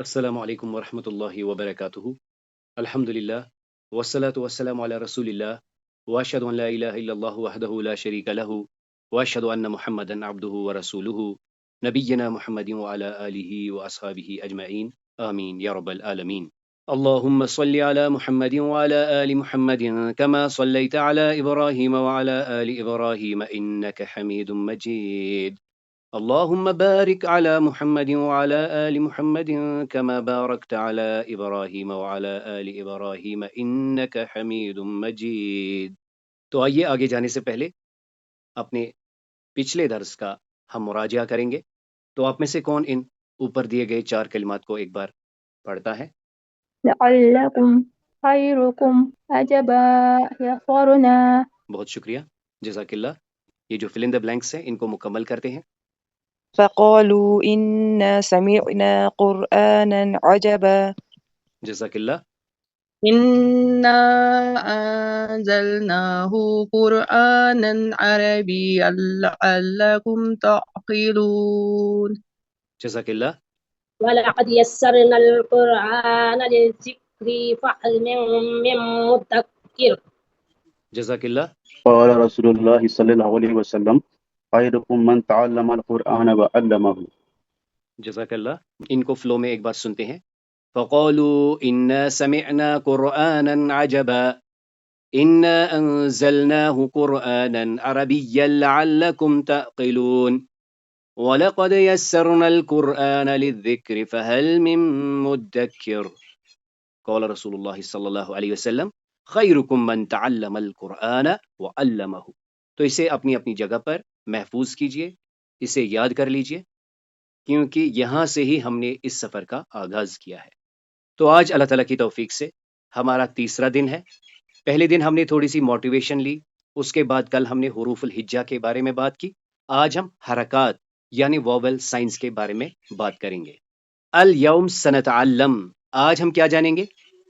السلام علیکم ورحمۃ اللہ وبرکاتہ۔ الحمد للہ والصلاة والسلام علی رسول اللہ واشهد ان لا الہ الا اللہ وحدہ لا شریک لہ واشهد ان محمدا عبدہ ورسولہ نبینا محمد وعلی آلہ واصحابہ اجمعین آمین یا رب العالمین۔ اللهم صل على محمد وعلى آل محمد كما صليت على إبراهيم وعلى آل إبراهيم إنك حميد مجيد اللهم بارك على محمد وعلى آل محمد كما باركت على إبراهيم وعلى آل إبراهيم إنك حميد مجيد۔ تو آئیے آگے جانے سے پہلے اپنے پچھلے درس کا ہم مراجعہ کریں گے۔ تو آپ میں سے کون ان اوپر دیے گئے 4 کلمات کو ایک بار پڑھتا ہے؟ لعلكم خيركم عجبا يسرنا بہت شکریہ، جزاک اللہ۔ یہ جو فل ان دا بلینکس ہیں ان کو مکمل کرتے ہیں۔ فقالوا إنا سمعنا قرآنا عجبا جزاک اللہ۔ إنا أنزلناه قرآنا عربيا لعلكم تعقلون جزاک اللہ۔ ولقد يسرنا القرآن للذكر فهل من مدكر جزاک اللہ۔ قال رسول الله صلى الله عليه وسلم خيركم من تعلم القرآن وعلمه۔ جزاک اللہ۔ ان کو فلو میں ایک بار سنتے ہیں۔ فقالوا إنا سمعنا قرآنا عجبا إنا أنزلناه قرآنا عربيا لعلكم تعقلون ولقد يسرنا القرآن للذكر فهل من مدكر قال رسول الله صلی اللہ علیہ وسلم خیرکم من تعلم القرآن وعلمہ۔ تو اسے اپنی اپنی جگہ پر محفوظ کیجئے، اسے یاد کر لیجئے، کیونکہ یہاں سے ہی ہم نے اس سفر کا آغاز کیا ہے۔ تو آج اللہ تعالیٰ کی توفیق سے ہمارا تیسرا دن ہے۔ پہلے دن ہم نے تھوڑی سی موٹیویشن لی، اس کے بعد کل ہم نے حروف الہجا کے بارے میں بات کی۔ آج ہم حرکات یعنی ووول سائنس کے بارے میں بات کریں گے۔ الیوم سنتعلم، آج ہم کیا جانیں گے؟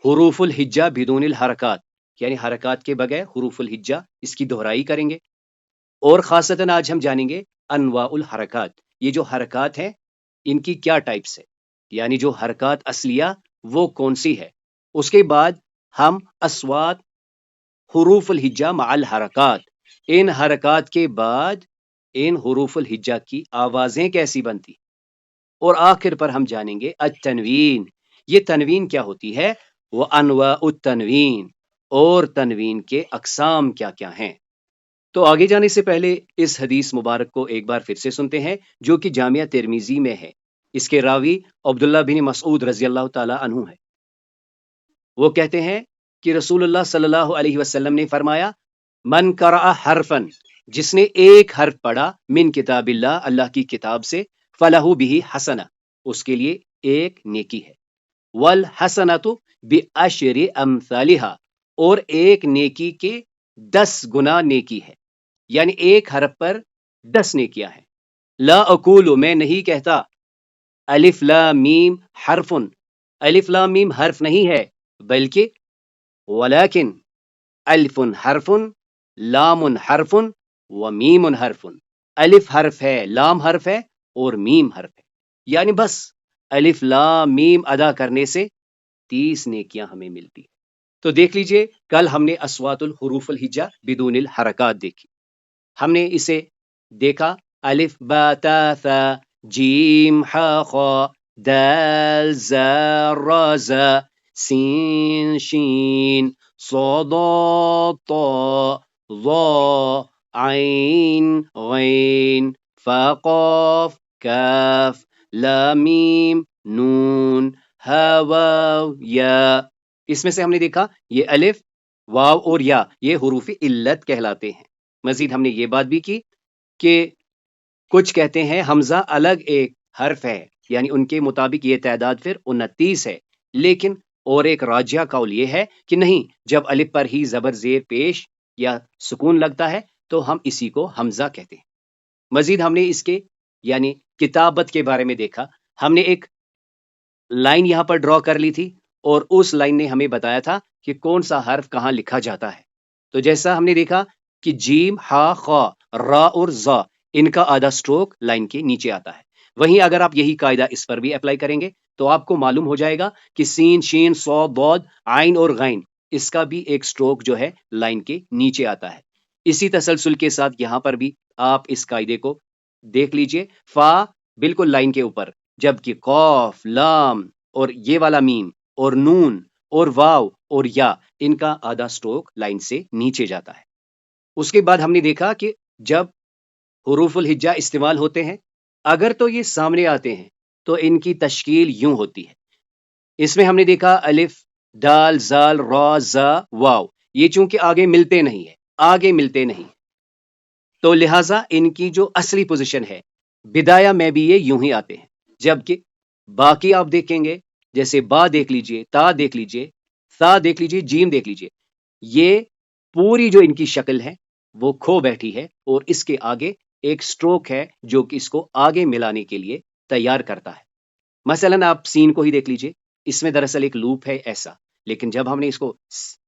حروف الہجا بدون الحرکات، یعنی حرکات کے بغیر حروف الہجا، اس کی دہرائی کریں گے۔ اور خاصتاً آج ہم جانیں گے انواع الحرکات، یہ جو حرکات ہیں ان کی کیا ٹائپس ہے، یعنی جو حرکات اصلیہ وہ کون سی ہے۔ اس کے بعد ہم اصوات حروف الہجا مع الحرکات، ان حرکات کے بعد ان حروف الہجا کی آوازیں کیسی بنتی، اور آخر پر ہم جانیں گے التنوین، یہ تنوین کیا ہوتی ہے، وہ انواع التنوین، اور تنوین کے اقسام کیا کیا ہیں۔ تو آگے جانے سے پہلے اس حدیث مبارک کو ایک بار پھر سے سنتے ہیں جو کہ جامعہ ترمذی میں ہے۔ اس کے راوی عبداللہ بن مسعود رضی اللہ تعالی عنہ ہے۔ وہ کہتے ہیں کہ رسول اللہ صلی اللہ علیہ وسلم نے فرمایا من قرأ حرفن، جس نے ایک حرف پڑھا من کتاب اللہ، اللہ کی کتاب سے، فلہ بہ حسنہ، اس کے لیے ایک نیکی ہے، والحسنۃ بعشر امثالہا، اور ایک نیکی کے 10 گنا نیکی ہے، یعنی ایک حرف پر 10 نیکیاں ہیں۔ لا اقول، میں نہیں کہتا، الف لام میم حرفن، الف لام میم حرف نہیں ہے، بلکہ ولیکن الف حرف، لام حرف و میم حرف، الف حرف ہے، لام حرف ہے اور میم حرف ہے، یعنی بس الف لام میم ادا کرنے سے 30 نیکیاں ہمیں ملتی ہیں۔ تو دیکھ لیجئے کل ہم نے اصوات الحروف الہجا بدون الحرکات دیکھی، ہم نے اسے دیکھا الف با تا ثا جیم ح خ دال زا را زا سین شین صاد طا ظا عین غین فا قاف کاف لام میم نون ہا واو یا۔ اس میں سے ہم نے دیکھا یہ الف، واو اور یا یہ حروف علت کہلاتے ہیں۔ مزید ہم نے یہ بات بھی کی کہ کچھ کہتے ہیں حمزہ الگ ایک حرف ہے، یعنی ان کے مطابق یہ تعداد پھر 29 ہے، لیکن اور ایک راجح قول یہ ہے کہ نہیں، جب الف پر ہی زبر زیر پیش یا سکون لگتا ہے تو ہم اسی کو حمزہ کہتے ہیں۔ مزید ہم نے اس کے یعنی کتابت کے بارے میں دیکھا، ہم نے ایک لائن یہاں پر ڈرا کر لی تھی اور اس لائن نے ہمیں بتایا تھا کہ کون سا حرف کہاں لکھا جاتا ہے۔ تو جیسا ہم نے دیکھا کہ جیم ہا خا را اور زا، ان کا آدھا سٹروک لائن کے نیچے آتا ہے۔ وہیں اگر آپ یہی قاعدہ اس پر بھی اپلائی کریں گے تو آپ کو معلوم ہو جائے گا کہ سین شین صاد ضاد عین اور غین اس کا بھی ایک سٹروک جو ہے لائن کے نیچے آتا ہے۔ اسی تسلسل کے ساتھ یہاں پر بھی آپ اس قاعدے کو دیکھ لیجئے، فا بالکل لائن کے اوپر، جبکہ قاف، لام اور یہ والا میم اور نون اور واو اور یا ان کا آدھا سٹروک لائن سے نیچے جاتا ہے۔ اس کے بعد ہم نے دیکھا کہ جب حروف الہجا استعمال ہوتے ہیں اگر تو یہ سامنے آتے ہیں تو ان کی تشکیل یوں ہوتی ہے۔ اس میں ہم نے دیکھا الف، دال، زال، را، زا، واو، یہ چونکہ آگے ملتے نہیں تو لہٰذا ان کی جو اصلی پوزیشن ہے بدایا میں بھی یہ یوں ہی آتے ہیں، جبکہ باقی آپ دیکھیں گے جیسے با دیکھ لیجئے، تا دیکھ لیجئے، ثا دیکھ لیجئے، جیم دیکھ لیجئے، یہ پوری جو ان کی شکل ہے وہ کھو بیٹھی ہے اور اس کے آگے ایک سٹروک ہے جو کہ اس کو آگے ملانے کے لیے تیار کرتا ہے۔ مثلا آپ سین کو ہی دیکھ لیجئے، اس میں دراصل ایک لوپ ہے ایسا، لیکن جب ہم نے اس کو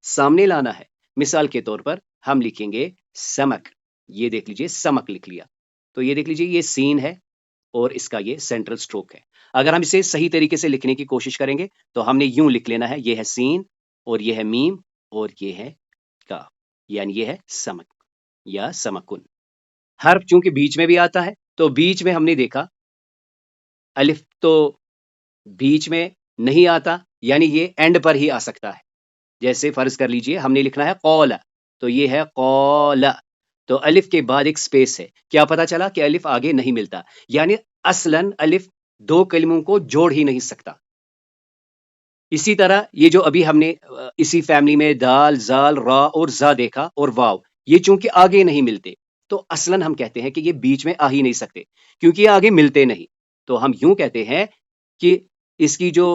سامنے لانا ہے، مثال کے طور پر ہم لکھیں گے سمک، یہ دیکھ لیجئے سمک لکھ لیا، تو یہ دیکھ لیجئے یہ سین ہے اور اس کا یہ سینٹرل سٹروک ہے۔ اگر ہم اسے صحیح طریقے سے لکھنے کی کوشش کریں گے تو ہم نے یوں لکھ لینا ہے، یہ ہے سین اور یہ ہے میم اور یہ ہے کاف، یعنی یہ ہے سمک یا سمکن۔ حرف چونکہ بیچ میں بھی آتا ہے تو بیچ میں ہم نے دیکھا الف تو بیچ میں نہیں آتا، یعنی یہ اینڈ پر ہی آ سکتا ہے۔ جیسے فرض کر لیجئے ہم نے لکھنا ہے قول، تو یہ ہے قول، تو الف کے بعد ایک سپیس ہے، کیا پتا چلا کہ الف آگے نہیں ملتا، یعنی اصلاً الف دو کلموں کو جوڑ ہی نہیں سکتا۔ اسی طرح یہ جو ابھی ہم نے اسی فیملی میں دال، زال، را اور زا دیکھا اور واو، یہ چونکہ آگے نہیں ملتے تو اصلاً ہم کہتے ہیں کہ یہ بیچ میں آ ہی نہیں سکتے کیونکہ یہ آگے ملتے نہیں، تو ہم یوں کہتے ہیں کہ اس کی جو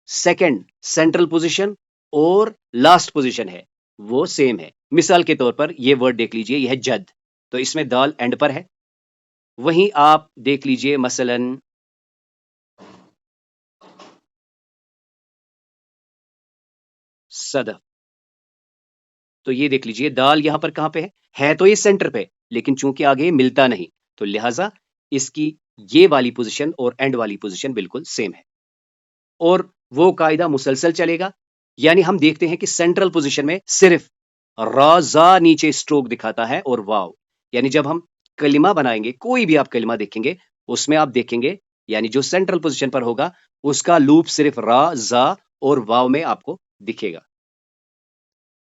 سیکنڈ سینٹرل پوزیشن اور لاسٹ پوزیشن ہے وہ سیم ہے۔ مثال کے طور پر یہ ورڈ دیکھ لیجئے، یہ ہے جد، تو اس میں دال اینڈ پر ہے، وہیں آپ دیکھ لیجئے مثلاً صدف، تو یہ دیکھ لیجئے دال یہاں پر کہاں پہ ہے تو یہ سینٹر پہ، لیکن چونکہ آگے ملتا نہیں تو لہٰذا اس کی یہ والی پوزیشن اور اینڈ والی پوزیشن بالکل سیم ہے، اور وہ قاعدہ مسلسل چلے گا، یعنی ہم دیکھتے ہیں کہ سینٹرل پوزیشن میں صرف را زا نیچے سٹروک دکھاتا ہے اور واو، یعنی جب ہم کلمہ بنائیں گے، کوئی بھی آپ کلمہ دیکھیں گے اس میں آپ دیکھیں گے یعنی جو سینٹرل پوزیشن پر ہوگا اس کا لوپ صرف را، زا اور واو میں آپ کو دکھے گا۔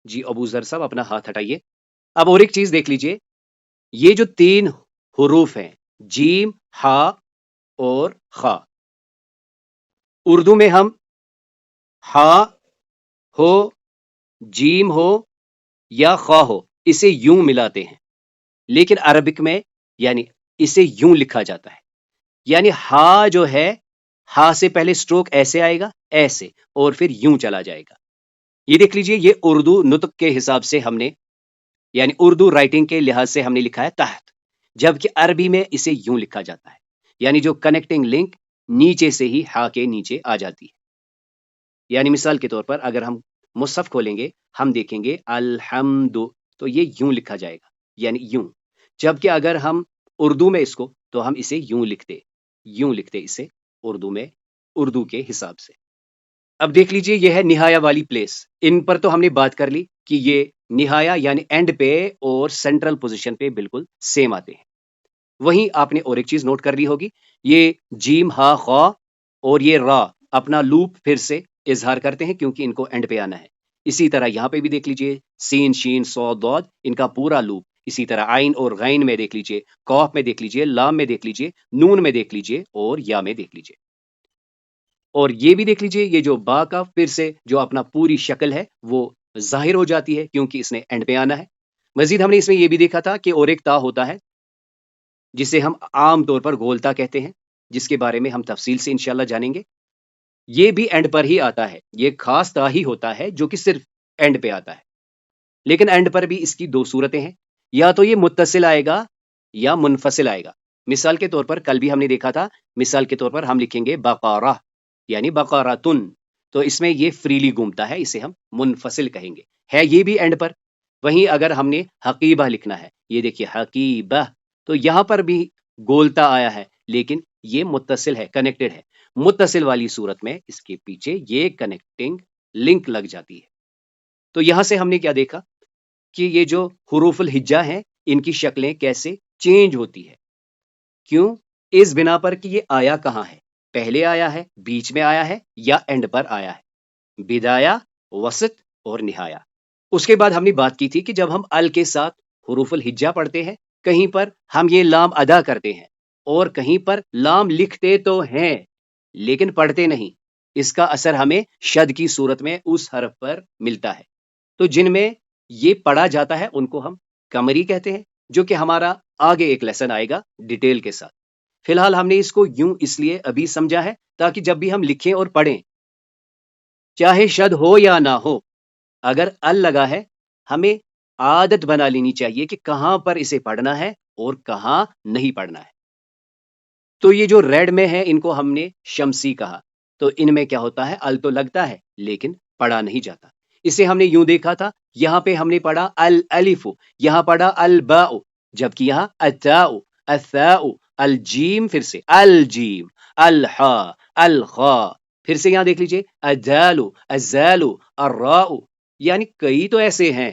جی ابو ذر صاحب اپنا ہاتھ ہٹائیے۔ اب اور ایک چیز دیکھ لیجئے، یہ جو تین حروف ہیں جیم، ہا اور خا، اردو میں ہم ہا ہو، جیم ہو یا خا ہو اسے یوں ملاتے ہیں، لیکن عربک میں یعنی اسے یوں لکھا جاتا ہے، یعنی ہا جو ہے ہا سے پہلے سٹروک ایسے آئے گا، ایسے، اور پھر یوں چلا جائے گا۔ یہ دیکھ لیجئے یہ اردو نطق کے حساب سے ہم نے یعنی اردو رائٹنگ کے لحاظ سے ہم نے لکھا ہے تحت، جبکہ عربی میں اسے یوں لکھا جاتا ہے، یعنی جو کنیکٹنگ لنک نیچے سے ہی ہا کے نیچے آ جاتی ہے۔ یعنی مثال کے طور پر اگر ہم مصحف کھولیں گے ہم دیکھیں گے الحمد، تو یہ یوں لکھا جائے گا، یعنی یوں، جبکہ اگر ہم اردو میں اس کو تو ہم اسے یوں لکھتے اسے اردو میں اردو کے حساب سے۔ اب دیکھ لیجئے یہ ہے نہایا والی پلیس، ان پر تو ہم نے بات کر لی کہ یہ نہایا یعنی اینڈ پہ اور سینٹرل پوزیشن پہ بالکل سیم آتے ہیں۔ وہیں آپ نے اور ایک چیز نوٹ کر لی ہوگی، یہ جیم، ہا، خا اور یہ را اپنا لوپ پھر سے اظہار کرتے ہیں کیونکہ ان کو اینڈ پہ آنا ہے۔ اسی طرح یہاں پہ بھی دیکھ لیجئے سین، شین، صاد، ضاد، ان کا پورا لوپ، اسی طرح عین اور غین میں دیکھ لیجئے، قاف میں دیکھ لیجئے، لام میں دیکھ لیجئے، نون میں دیکھ لیجئے اور یا میں دیکھ لیجئے، اور یہ بھی دیکھ لیجئے یہ جو با کا پھر سے جو اپنا پوری شکل ہے وہ ظاہر ہو جاتی ہے کیونکہ اس نے اینڈ پہ آنا ہے۔ مزید ہم نے اس میں یہ بھی دیکھا تھا کہ اور ایک تا ہوتا ہے جسے ہم عام طور پر گولتا کہتے ہیں، جس کے بارے میں ہم تفصیل سے انشاءاللہ جانیں گے۔ یہ بھی اینڈ پر ہی آتا ہے، یہ خاص تا ہی ہوتا ہے جو کہ صرف اینڈ پہ آتا ہے، لیکن اینڈ پر بھی اس کی دو صورتیں ہیں، یا تو یہ متصل آئے گا یا منفصل آئے گا۔ مثال کے طور پر کل بھی ہم نے دیکھا تھا، مثال کے طور پر ہم لکھیں گے بقارہ یعنی بقاراتن، تو اس میں یہ فریلی گھومتا ہے، اسے ہم منفصل کہیں گے، ہے یہ بھی اینڈ پر۔ وہیں اگر ہم نے حقیبہ لکھنا ہے، یہ دیکھیے حقیبہ، تو یہاں پر بھی گولتا آیا ہے لیکن یہ متصل ہے، کنیکٹڈ ہے، متصل والی صورت میں اس کے پیچھے یہ کنیکٹنگ لنک لگ جاتی ہے۔ تو یہاں سے ہم نے کیا دیکھا کہ یہ جو حروف الہجا ہیں ان کی شکلیں کیسے چینج ہوتی ہے، کیوں؟ اس بنا پر کہ یہ آیا کہاں ہے، پہلے آیا ہے، بیچ میں آیا ہے یا اینڈ پر آیا ہے، بدایا، وسط اور نہایا۔ اس کے بعد ہم نے بات کی تھی کہ جب ہم ال کے ساتھ حروف الہجا پڑھتے ہیں، کہیں پر ہم یہ لام ادا کرتے ہیں اور کہیں پر لام لکھتے تو ہیں لیکن پڑھتے نہیں، اس کا اثر ہمیں شد کی صورت میں اس حرف پر ملتا ہے۔ تو جن میں یہ پڑھا جاتا ہے ان کو ہم قمری کہتے ہیں، جو کہ ہمارا آگے ایک لیسن آئے گا ڈیٹیل کے ساتھ۔ فی الحال ہم نے اس کو یوں اس لیے ابھی سمجھا ہے تاکہ جب بھی ہم لکھیں اور پڑھیں، چاہے شد ہو یا نہ ہو، اگر ال لگا ہے ہمیں عادت بنا لینی چاہیے کہ کہاں پر اسے پڑھنا ہے اور کہاں نہیں پڑھنا ہے۔ تو یہ جو ریڈ میں ہے ان کو ہم نے شمسی کہا، تو ان میں کیا ہوتا ہے، ال تو لگتا ہے لیکن پڑھا نہیں جاتا۔ اسے ہم نے یوں دیکھا تھا، یہاں پہ ہم نے پڑھا الالف، یہاں پڑھا الباء، جبکہ یہاں التاء، الثاء، الجیم، پھر سے الجیم، الحاء، الخاء، پھر سے یہاں دیکھ لیجئے الدال، الزال، الراء، یعنی کئی تو ایسے ہیں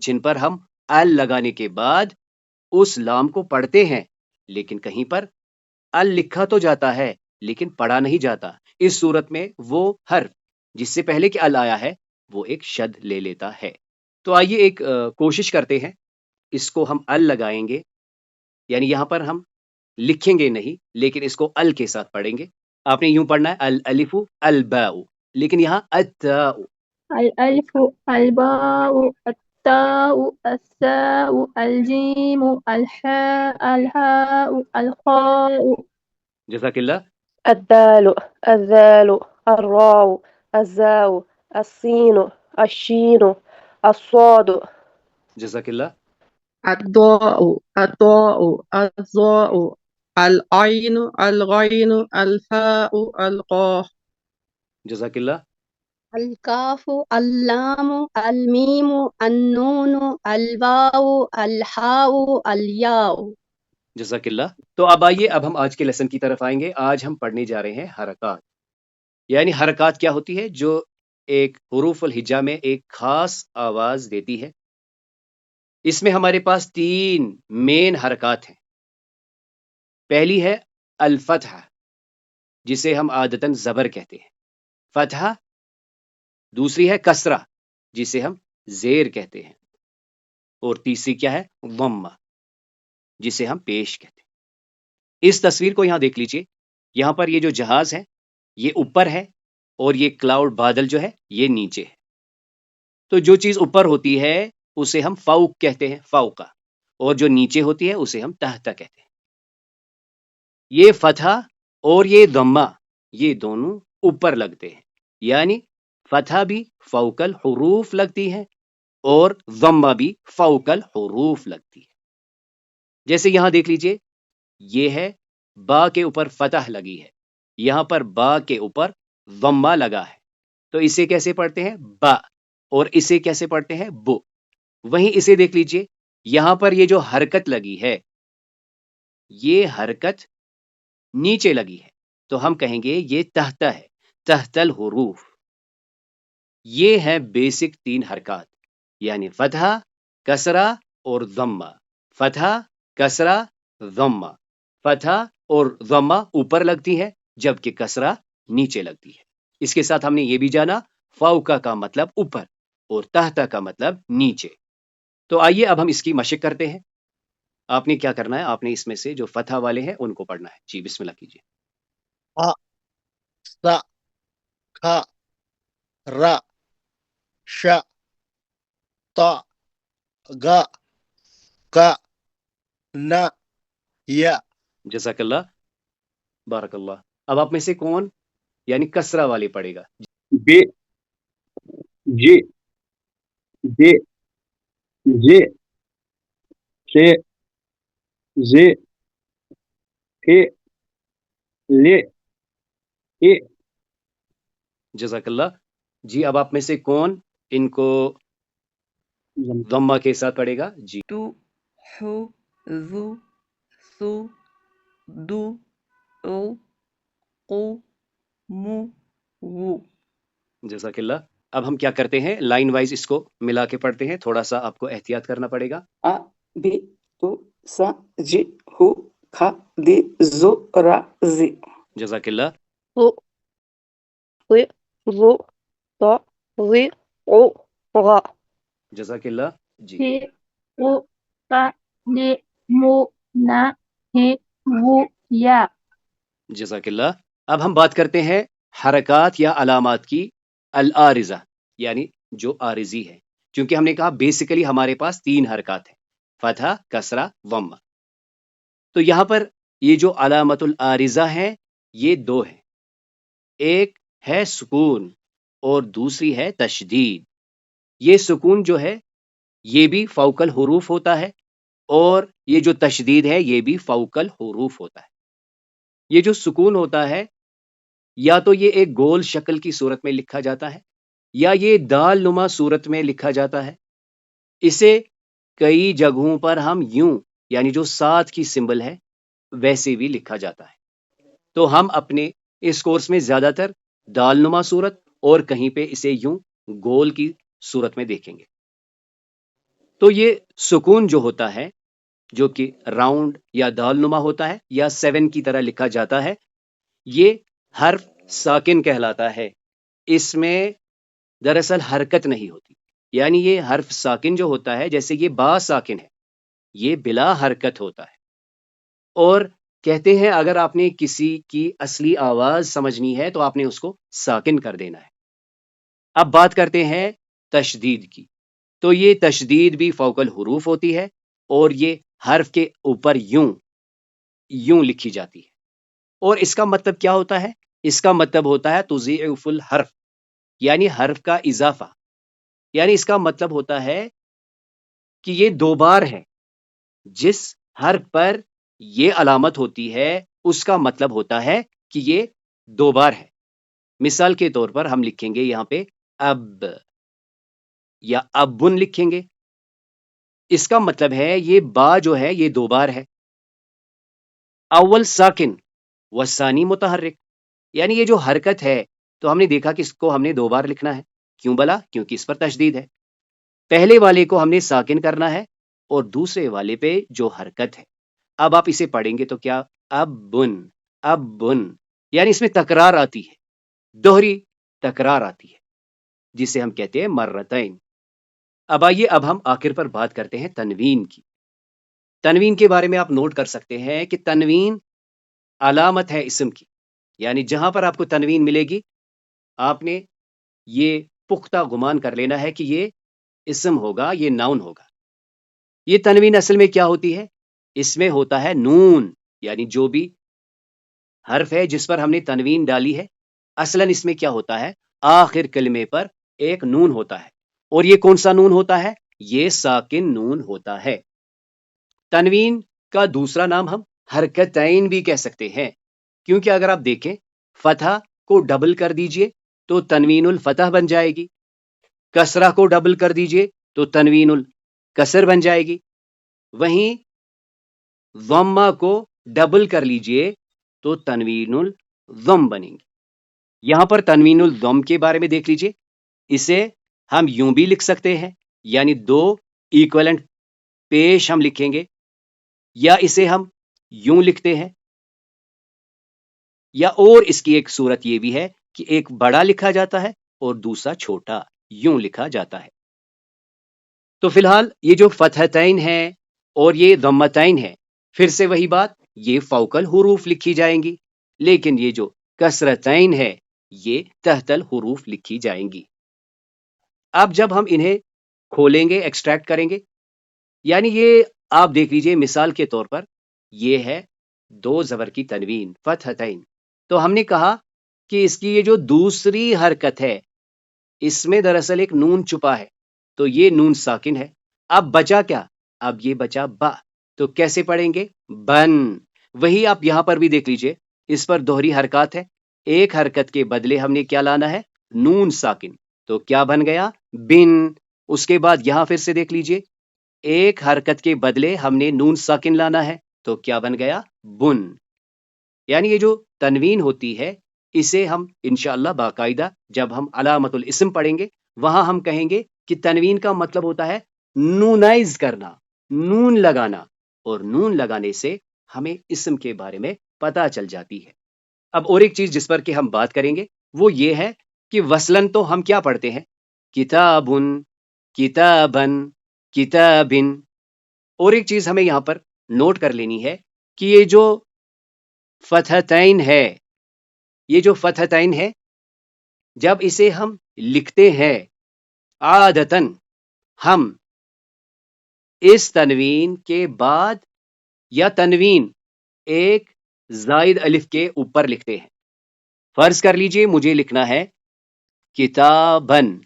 جن پر ہم ال لگانے کے بعد اس لام کو پڑھتے ہیں لیکن کہیں پر ال لکھا تو جاتا ہے لیکن پڑھا نہیں جاتا۔ اس صورت میں وہ حرف جس سے پہلے کہ ال آیا ہے وہ ایک شد لے لیتا ہے۔ تو آئیے ایک کوشش کرتے ہیں، اس کو ہم ال لگائیں گے، یعنی یہاں پر ہم لکھیں گے نہیں لیکن اس کو ال کے ساتھ پڑھیں گے۔ آپ نے یوں پڑھنا ہے الالف الباء، لیکن یہاں التاء، الألف الباء التاء الثاء الجيم الحاء الهاء الخاء. جزاک اللہ۔ الدال الذال الراء الزاء السين الشين الصاد. جزاک اللہ۔ الضاء الطاء الظاء العين الغين الفاء القاف. جزاک اللہ۔ الکاف اللام المیم النون الواو الحاء الیاء. جزاک اللہ۔ تو اب آئیے، اب ہم آج کے لیسن کی طرف آئیں گے۔ آج ہم پڑھنے جا رہے ہیں حرکات، یعنی حرکات کیا ہوتی ہے، جو ایک حروف الہجا میں ایک خاص آواز دیتی ہے۔ اس میں ہمارے پاس 3 مین حرکات ہیں۔ پہلی ہے الفتحہ، جسے ہم عادتاً زبر کہتے ہیں، فتحہ۔ دوسری ہے کسرہ، جسے ہم زیر کہتے ہیں، اور تیسری کیا ہے، ضمہ، جسے ہم پیش کہتے ہیں۔ اس تصویر کو یہاں دیکھ لیجئے، یہاں پر یہ جو جہاز ہے یہ اوپر ہے اور یہ کلاؤڈ بادل جو ہے یہ نیچے ہے۔ تو جو چیز اوپر ہوتی ہے اسے ہم فوق کہتے ہیں، فوقہ، اور جو نیچے ہوتی ہے اسے ہم تحت کہتے ہیں۔ یہ فتحہ اور یہ ضمہ یہ دونوں اوپر لگتے ہیں، یعنی فتحہ بھی فوق الحروف لگتی ہے اور ضمہ بھی فوق الحروف لگتی ہے۔ جیسے یہاں دیکھ لیجئے، یہ ہے با کے اوپر فتح لگی ہے، یہاں پر با کے اوپر ضمہ لگا ہے، تو اسے کیسے پڑھتے ہیں، با، اور اسے کیسے پڑھتے ہیں، بو۔ وہیں اسے دیکھ لیجئے، یہاں پر یہ جو حرکت لگی ہے یہ حرکت نیچے لگی ہے، تو ہم کہیں گے یہ تحت ہے، تحت الحروف۔ یہ ہے بیسک 3 حرکات، یعنی فتحہ، کسرہ اور ضمہ، فتحہ، کسرہ، ضمہ۔ فتحہ اور ضمہ اوپر لگتی ہے جبکہ کسرہ نیچے لگتی ہے۔ اس کے ساتھ ہم نے یہ بھی جانا فوقہ کا مطلب اوپر اور تحت کا مطلب نیچے۔ تو آئیے اب ہم اس کی مشق کرتے ہیں۔ آپ نے کیا کرنا ہے، آپ نے اس میں سے جو فتح والے ہیں ان کو پڑھنا ہے۔ جی بسم اللہ کیجیے۔ ا س کھ ر ش ط گ ق ن ی۔ جزاک اللہ، بارک اللہ۔ اب آپ میں سے کون یعنی کسرہ والے پڑھے گا؟ بے جے دے جے سے زے اے لے اے۔ جزاک اللہ۔ جی اب آپ میں سے کون ان کو ضمہ کے ساتھ پڑھے گا؟ جی۔ تو حو ذو سو دو او قو مو وو. جزاک اللہ. اب ہم کیا کرتے ہیں، لائن وائز اس کو ملا کے پڑھتے ہیں، تھوڑا سا آپ کو احتیاط کرنا پڑے گا. ا بی تو سا جی ہو کھا دی زو را زی. جزاک اللہ. ظ ظ ظ ط ظ عو غ. جزاک اللہ. جی ح ق ق ل م ن ہ و یا. جزاک اللہ. اب ہم بات کرتے ہیں حرکات یا علامات کی، العارضہ یعنی جو عارضی ہے، کیونکہ ہم نے کہا بیسیکلی ہمارے پاس 3 حرکات ہیں، فتحہ، کسرہ، ضمہ. تو یہاں پر یہ جو علامت العارضہ ہیں یہ 2 ہیں، ایک ہے سکون اور دوسری ہے تشدید. یہ سکون جو ہے یہ بھی فوق الحروف ہوتا ہے، اور یہ جو تشدید ہے یہ بھی فوق الحروف ہوتا ہے. یہ جو سکون ہوتا ہے یا تو یہ ایک گول شکل کی صورت میں لکھا جاتا ہے یا یہ دال نما صورت میں لکھا جاتا ہے. اسے کئی جگہوں پر ہم یوں یعنی جو 7 کی سمبل ہے ویسے بھی لکھا جاتا ہے. تو ہم اپنے اس کورس میں زیادہ تر دال نما صورت اور کہیں پہ اسے یوں گول کی صورت میں دیکھیں گے. تو یہ سکون جو ہوتا ہے جو کہ راؤنڈ یا دال نما ہوتا ہے یا 7 کی طرح لکھا جاتا ہے، یہ حرف ساکن کہلاتا ہے. اس میں دراصل حرکت نہیں ہوتی، یعنی یہ حرف ساکن جو ہوتا ہے جیسے یہ با ساکن ہے یہ بلا حرکت ہوتا ہے. اور کہتے ہیں اگر آپ نے کسی کی اصلی آواز سمجھنی ہے تو آپ نے اس کو ساکن کر دینا ہے. اب بات کرتے ہیں تشدید کی. تو یہ تشدید بھی فوق الحروف ہوتی ہے اور یہ حرف کے اوپر یوں لکھی جاتی ہے. اور اس کا مطلب کیا ہوتا ہے؟ اس کا مطلب ہوتا ہے تضیعف الحرف، یعنی حرف کا اضافہ. یعنی اس کا مطلب ہوتا ہے کہ یہ 2 بار ہے. جس حرف پر یہ علامت ہوتی ہے اس کا مطلب ہوتا ہے کہ یہ 2 بار ہے. مثال کے طور پر ہم لکھیں گے یہاں پہ اب یا ابن لکھیں گے، اس کا مطلب ہے یہ با جو ہے یہ 2 بار ہے. اول ساکن والثانی متحرک، یعنی یہ جو حرکت ہے تو ہم نے دیکھا کہ اس کو ہم نے 2 بار لکھنا ہے. کیوں بلا؟ کیونکہ اس پر تشدید ہے. پہلے والے کو ہم نے ساکن کرنا ہے اور دوسرے والے پہ جو حرکت ہے. اب آپ اسے پڑھیں گے تو کیا؟ ابن، یعنی اس میں تکرار آتی ہے، دوہری تکرار آتی ہے جسے ہم کہتے ہیں مرتین. اب آئیے اب ہم آخر پر بات کرتے ہیں تنوین کی. تنوین کے بارے میں آپ نوٹ کر سکتے ہیں کہ تنوین علامت ہے اسم کی، یعنی جہاں پر آپ کو تنوین ملے گی آپ نے یہ پختہ گمان کر لینا ہے کہ یہ اسم ہوگا، یہ ناؤن ہوگا. یہ تنوین اصل میں کیا ہوتی ہے؟ اس میں ہوتا ہے نون، یعنی جو بھی حرف ہے جس پر ہم نے تنوین ڈالی ہے اصلاً اس میں کیا ہوتا ہے؟ آخر کلمے پر ایک نون ہوتا ہے. اور یہ کون سا نون ہوتا ہے؟ یہ ساکن نون ہوتا ہے. تنوین کا دوسرا نام ہم حرکتین بھی کہہ سکتے ہیں، کیونکہ اگر آپ دیکھیں فتح کو ڈبل کر دیجئے تو تنوین الفتح بن جائے گی، کسرہ کو ڈبل کر دیجئے تو تنوین الکسر بن جائے گی، وہیں ضمہ کو ڈبل کر لیجئے تو تنوین الضم بنیں گی. یہاں پر تنوین الضم کے بارے میں دیکھ لیجئے، اسے ہم یوں بھی لکھ سکتے ہیں، یعنی 2 ایکویلنٹ پیش ہم لکھیں گے، یا اسے ہم یوں لکھتے ہیں، یا اور اس کی ایک صورت یہ بھی ہے کہ ایک بڑا لکھا جاتا ہے اور دوسرا چھوٹا یوں لکھا جاتا ہے. تو فی الحال یہ جو فتحتین ہیں اور یہ ضمتین ہیں، پھر سے وہی بات، یہ فوق الحروف لکھی جائیں گی، لیکن یہ جو کسرتین ہے یہ تحت الحروف لکھی جائیں گی. اب جب ہم انہیں کھولیں گے، ایکسٹریکٹ کریں گے، یعنی یہ آپ دیکھ لیجئے مثال کے طور پر یہ ہے 2 زبر کی تنوین فتحتین. تو ہم نے کہا کہ اس کی یہ جو دوسری حرکت ہے اس میں دراصل ایک نون چھپا ہے، تو یہ نون ساکن ہے. اب بچا کیا؟ اب یہ بچا با، تو کیسے پڑھیں گے؟ بن. وہی آپ یہاں پر بھی دیکھ لیجئے، اس پر دوہری حرکات ہے، ایک حرکت کے بدلے ہم نے کیا لانا ہے؟ نون ساکن، تو کیا بن گیا؟ بن. اس کے بعد یہاں پھر سے دیکھ لیجئے، ایک حرکت کے بدلے ہم نے نون ساکن لانا ہے، تو کیا بن گیا؟ بن. یعنی یہ جو تنوین ہوتی ہے اسے ہم انشاءاللہ باقاعدہ جب ہم علامت الاسم پڑھیں گے وہاں ہم کہیں گے کہ تنوین کا مطلب ہوتا ہے نونائز کرنا، نون لگانا، اور نون لگانے سے ہمیں اسم کے بارے میں پتہ چل جاتی ہے۔ اب اور ایک چیز جس پر کہ ہم بات کریں گے وہ یہ ہے کہ وصلن تو ہم کیا پڑھتے ہیں؟ کتابن، کتابن، کتابن۔ اور ایک چیز ہمیں یہاں پر نوٹ کر لینی ہے کہ یہ جو فتحتین ہے، یہ جو فتحتین ہے جب اسے ہم لکھتے ہیں عادتاً ہم اس تنوین کے بعد یا تنوین ایک زائد الف کے اوپر لکھتے ہیں۔ فرض کر لیجئے مجھے لکھنا ہے کتابن،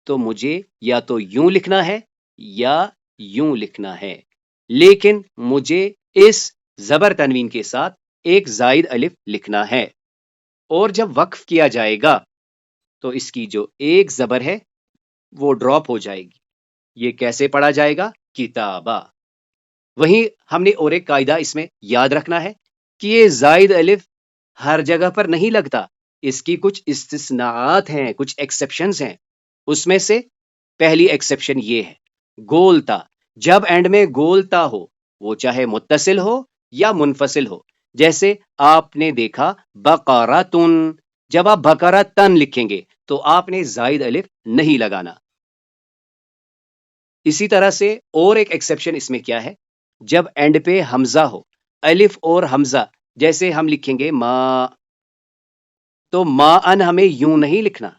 تو مجھے یا تو یوں لکھنا ہے یا یوں لکھنا ہے، لیکن مجھے اس زبر تنوین کے ساتھ ایک زائد الف لکھنا ہے، اور جب وقف کیا جائے گا تو اس کی جو ایک زبر ہے وہ ڈراپ ہو جائے گی۔ یہ کیسے پڑھا جائے گا؟ کتابہ۔ وہیں ہم نے اور ایک قاعدہ اس میں یاد رکھنا ہے کہ یہ زائد الف ہر جگہ پر نہیں لگتا، اس کی کچھ استثناءات ہیں، کچھ ایکسیپشنز ہیں۔ اس میں سے پہلی ایکسیپشن یہ ہے گولتا۔ جب اینڈ میں گولتا ہو، وہ چاہے متصل ہو یا منفصل ہو، جیسے آپ نے دیکھا بقراتن، جب آپ بقراتن لکھیں گے تو آپ نے زائد الف نہیں لگانا۔ اسی طرح سے اور ایک ایکسیپشن اس میں کیا ہے؟ جب اینڈ پہ حمزہ ہو، الف اور حمزہ، جیسے ہم لکھیں گے ما، تو ما ان ہمیں یوں نہیں لکھنا۔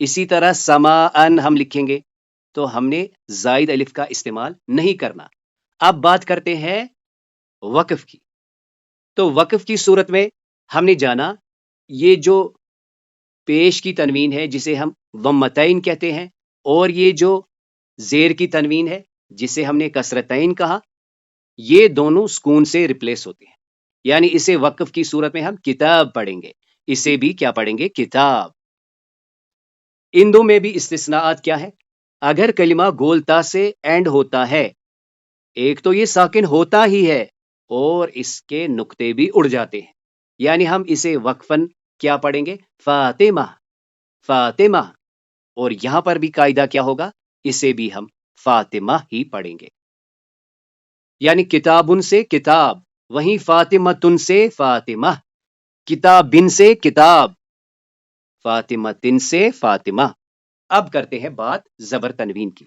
اسی طرح سما ان ہم لکھیں گے تو ہم نے زائد الف کا استعمال نہیں کرنا۔ اب بات کرتے ہیں وقف کی۔ تو وقف کی صورت میں ہم نے جانا یہ جو پیش کی تنوین ہے جسے ہم ضمتین کہتے ہیں، اور یہ جو زیر کی تنوین ہے جسے ہم نے کسرتین کہا، یہ دونوں سکون سے ریپلیس ہوتے ہیں، یعنی اسے وقف کی صورت میں ہم کتاب پڑھیں گے، اسے بھی کیا پڑھیں گے؟ کتاب۔ ان دو میں بھی استثناءات کیا ہے؟ اگر کلمہ گولتا سے اینڈ ہوتا ہے، ایک تو یہ ساکن ہوتا ہی ہے اور اس کے نقطے بھی اڑ جاتے ہیں، یعنی ہم اسے وقفاً کیا پڑھیں گے؟ فاطمہ، فاطمہ۔ اور یہاں پر بھی قاعدہ کیا ہوگا؟ اسے بھی ہم فاطمہ ہی پڑھیں گے، یعنی کتابن سے کتاب، وہیں فاطمتن سے فاطمہ، کتابن سے کتاب، فاطمتن سے فاطمہ۔ اب کرتے ہیں بات زبر تنوین کی۔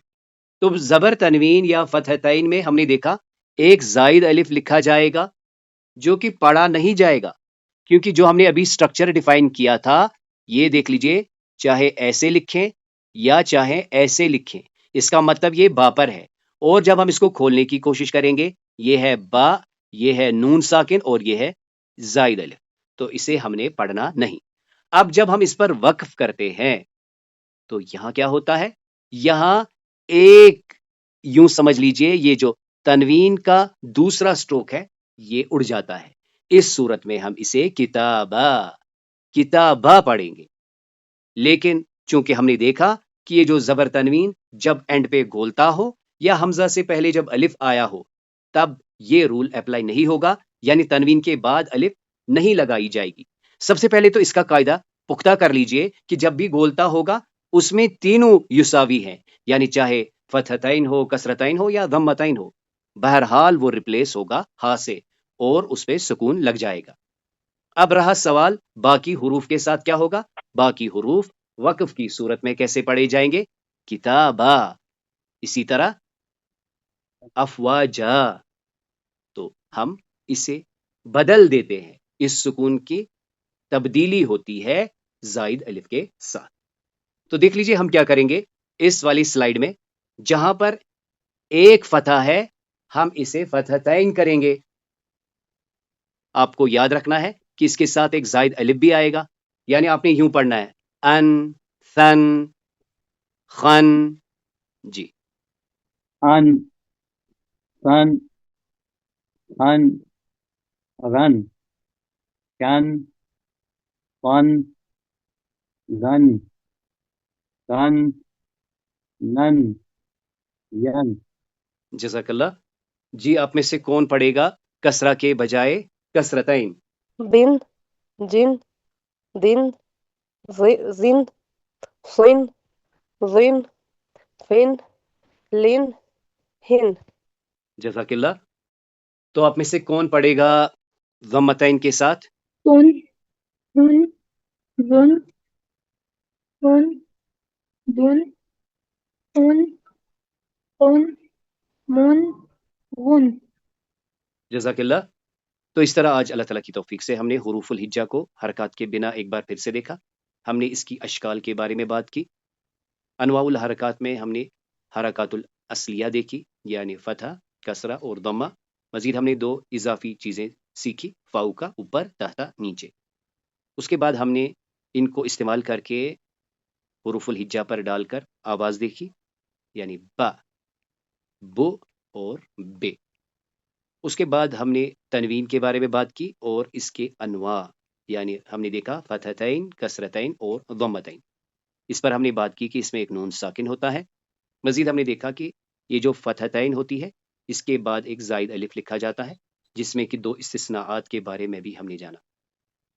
تو زبر تنوین یا فتحتین میں ہم نے دیکھا ایک زائد الف لکھا جائے گا جو کہ پڑھا نہیں جائے گا، کیونکہ جو ہم نے ابھی سٹرکچر ڈیفائن کیا تھا، یہ دیکھ لیجئے، چاہے ایسے لکھیں یا چاہے ایسے لکھیں، اس کا مطلب یہ با پر ہے، اور جب ہم اس کو کھولنے کی کوشش کریں گے، یہ ہے با، یہ ہے نون ساکن، اور یہ ہے زائد الف، تو اسے ہم نے پڑھنا نہیں۔ اب جب ہم اس پر وقف کرتے ہیں تو یہاں کیا ہوتا ہے؟ یہاں ایک یوں سمجھ لیجئے یہ جو تنوین کا دوسرا سٹروک ہے یہ اڑ جاتا ہے، اس صورت میں ہم اسے کتابہ، کتابہ پڑھیں گے۔ لیکن چونکہ ہم نے دیکھا کہ یہ جو زبر تنوین جب اینڈ پہ گولتا ہو یا حمزہ سے پہلے جب الف آیا ہو تب یہ رول اپلائی نہیں ہوگا، یعنی تنوین کے بعد الف نہیں لگائی جائے گی۔ سب سے پہلے تو اس کا قاعدہ پختہ کر لیجئے کہ جب بھی گولتا ہوگا اس میں تینوں یساوی ہیں، یعنی چاہے فتحتین ہو، کسرتین ہو یا ضمتین ہو، بہرحال وہ ریپلیس ہوگا ہا سے اور اس پہ سکون لگ جائے گا۔ اب رہا سوال باقی حروف کے ساتھ کیا ہوگا؟ باقی حروف وقف کی صورت میں کیسے پڑھے جائیں گے؟ کتابہ۔ اسی طرح افواجا، تو ہم اسے بدل دیتے ہیں، اس سکون کی تبدیلی ہوتی ہے زائد الف کے ساتھ۔ تو دیکھ لیجئے ہم کیا کریں گے اس والی سلائیڈ میں، جہاں پر ایک فتح ہے ہم اسے فتحتین کریں گے۔ آپ کو یاد رکھنا ہے کہ اس کے ساتھ ایک زائد الف بھی آئے گا، یعنی آپ نے یوں پڑھنا ہے ان، ثن، خن۔ جی ان، ثن، خن، غن، کن، فن، ذن، کن، نن، ین۔ جزاک اللہ۔ جی آپ میں سے کون پڑھے گا کسرہ کے بجائے کسرتین؟ بن، جن، دن زن صن ظن فن لن ہن جزاک اللہ. تو آپ میں سے کون پڑھے گا ضمتین کے ساتھ؟ تن ہن ظن فن دن ان قن من غن. جزاک اللہ. تو اس طرح آج اللہ تعالیٰ کی توفیق سے ہم نے حروف الہجا کو حرکات کے بنا ایک بار پھر سے دیکھا. ہم نے اس کی اشکال کے بارے میں بات کی. انواع الحرکات میں ہم نے حرکات الاصلیہ دیکھی، یعنی فتح، کسرہ اور ضمہ. مزید ہم نے 2 اضافی چیزیں سیکھی، فاؤ کا اوپر، تحت نیچے. اس کے بعد ہم نے ان کو استعمال کر کے حروف الہجا پر ڈال کر آواز دیکھی، یعنی با، بو اور بے. اس کے بعد ہم نے تنوین کے بارے میں بات کی اور اس کے انواع، یعنی ہم نے دیکھا فتحتین، کسرتین اور ضمتین. اس پر ہم نے بات کی کہ اس میں ایک نون ساکن ہوتا ہے. مزید ہم نے دیکھا کہ یہ جو فتحتین ہوتی ہے اس کے بعد ایک زائد الف لکھا جاتا ہے، جس میں کہ 2 استثناءات کے بارے میں بھی ہم نے جانا.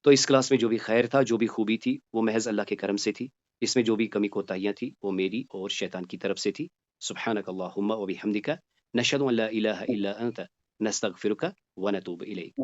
تو اس کلاس میں جو بھی خیر تھا، جو بھی خوبی تھی، وہ محض اللہ کے کرم سے تھی. اس میں جو بھی کمی کوتاہیاں تھی وہ میری اور شیطان کی طرف سے تھی. سبحانک اللہم و بحمدک، نشہد ان لا الہ الا انت، نستغفرک ونتوب الیک.